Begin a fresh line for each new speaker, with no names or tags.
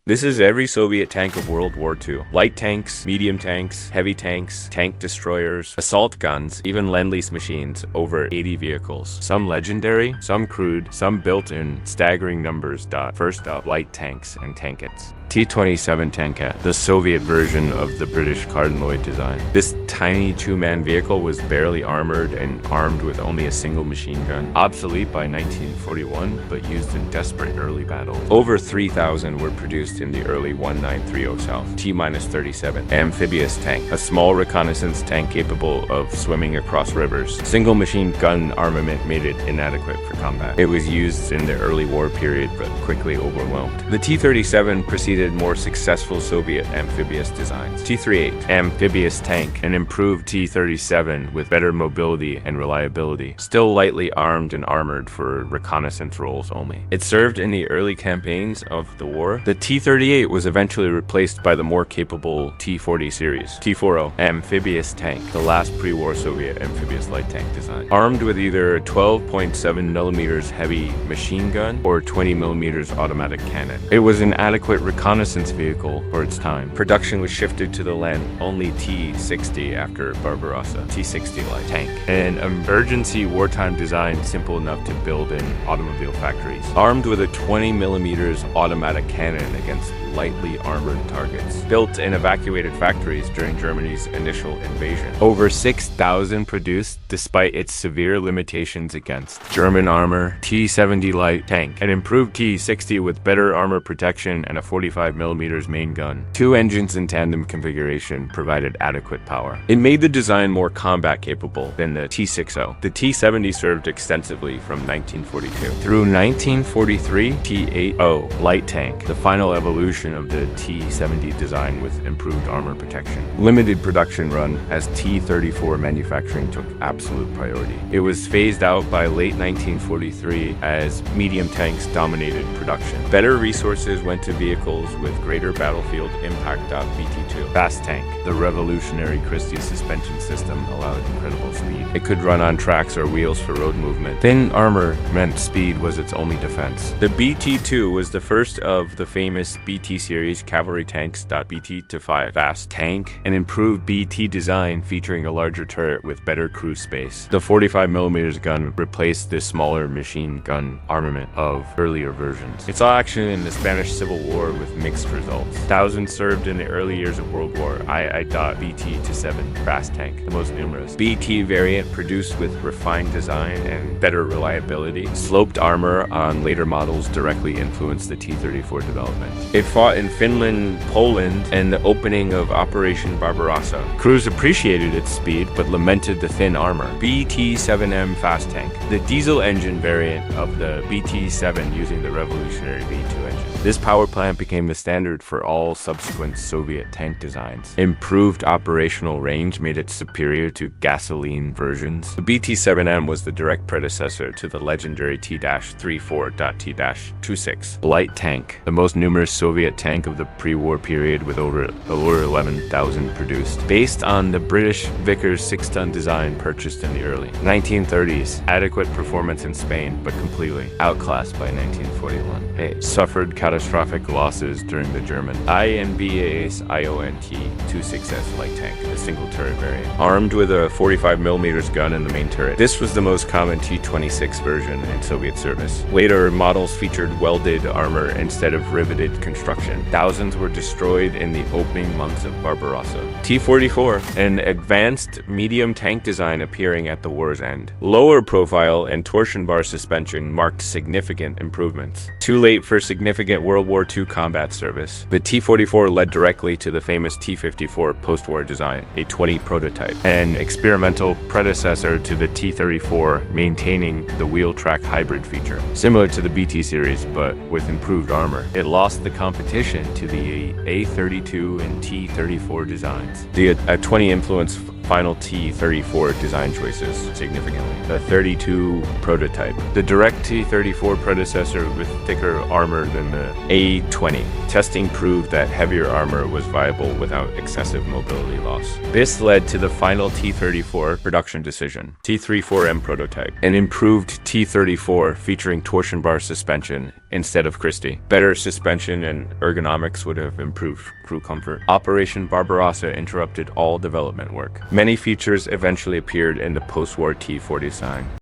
This is every Soviet tank of World War II. Light tanks, medium tanks, heavy tanks, tank destroyers, assault guns, even Lend-Lease machines, over 80 vehicles. Some legendary, some crude, some built in staggering numbers. First up, light tanks and tankets. T-27 Tankat, the Soviet version of the British Cardinaloid design. This tiny two-man vehicle was barely armored and armed with only a single machine gun. Obsolete by 1941, but used in desperate early battles. Over 3,000 were produced in the early 1930 South. T-37 Amphibious Tank, a small reconnaissance tank capable of swimming across rivers. Single machine gun armament made it inadequate for combat. It was used in the early war period, but quickly overwhelmed. The T-37 preceded more successful Soviet amphibious designs. T-38 Amphibious Tank, an improved T-37 with better mobility and reliability, still lightly armed and armored for reconnaissance roles only. It served in the early campaigns of the war. The T-38 was eventually replaced by the more capable T-40 series. T-40 Amphibious Tank, the last pre-war Soviet amphibious light tank design. Armed with either a 12.7mm heavy machine gun or 20mm automatic cannon. It was an adequate reconnaissance vehicle for its time. Production was shifted to the Len, only T-60 after Barbarossa. T-60 light tank, an emergency wartime design simple enough to build in automobile factories. Armed with a 20mm automatic cannon against lightly armored targets. Built in evacuated factories during Germany's initial invasion. Over 6,000 produced despite its severe limitations against German armor. T-70 light tank, an improved T-60 with better armor protection and a 45mm main gun. Two engines in tandem configuration provided adequate power. It made the design more combat capable than the T-60. The T-70 served extensively from 1942 through 1943. T-80 light tank, the final evolution of the T-70 design with improved armor protection. Limited production run as T-34 manufacturing took absolute priority. It was phased out by late 1943 as medium tanks dominated production. Better resources went to vehicles with greater battlefield impact. BT-2 fast tank, the revolutionary Christie suspension system allowed incredible speed. It could run on tracks or wheels for road movement. Thin armor meant speed was its only defense. The BT-2 was the first of the famous BT series cavalry tanks. BT-5 fast tank, an improved BT design featuring a larger turret with better crew space. The 45mm gun replaced the smaller machine gun armament of earlier versions. It saw action in the Spanish Civil War with mixed results. Thousands served in the early years of World War II. BT-7 fast tank, the most numerous. BT variant produced with refined design and better reliability. Sloped armor on later models directly influenced the T-34 development. It fought in Finland, Poland, and the opening of Operation Barbarossa. Crews appreciated its speed, but lamented the thin armor. BT-7M fast tank, the diesel engine variant of the BT-7 using the revolutionary V2 engine. This power plant became the standard for all subsequent Soviet tank designs. Improved operational range made it superior to gasoline versions. The BT-7M was the direct predecessor to the legendary T-34.T-26 light tank, the most numerous Soviet tank of the pre-war period with over 11,000 produced. Based on the British Vickers 6-ton design purchased in the early 1930s, adequate performance in Spain, but completely outclassed by 1941. It suffered catastrophic losses during the German INBAS IONT-26S light tank, a single turret variant, armed with a 45mm gun in the main turret. This was the most common T-26 version in Soviet service. Later models featured welded armor instead of riveted construction. Thousands were destroyed in the opening months of Barbarossa. T-44, an advanced medium tank design appearing at the war's end. Lower profile and torsion bar suspension marked significant improvements. Too late for significant World War II combat service. The T-44 led directly to the famous T-54 post-war design, a 20 prototype, an experimental predecessor to the T-34, maintaining the wheel-track hybrid feature, similar to the BT series but with improved armor. It lost the competition to the A-32 and T-34 designs. The A-20 influenced final T-34 design choices significantly. The 32 prototype, the direct T-34 predecessor with thicker armor than the A-20. Testing proved that heavier armor was viable without excessive mobility loss. This led to the final T-34 production decision, T-34M prototype, an improved T-34 featuring torsion bar suspension instead of Christie. Better suspension and ergonomics would have improved crew comfort. Operation Barbarossa interrupted all development work. Many features eventually appeared in the post-war T-40 design.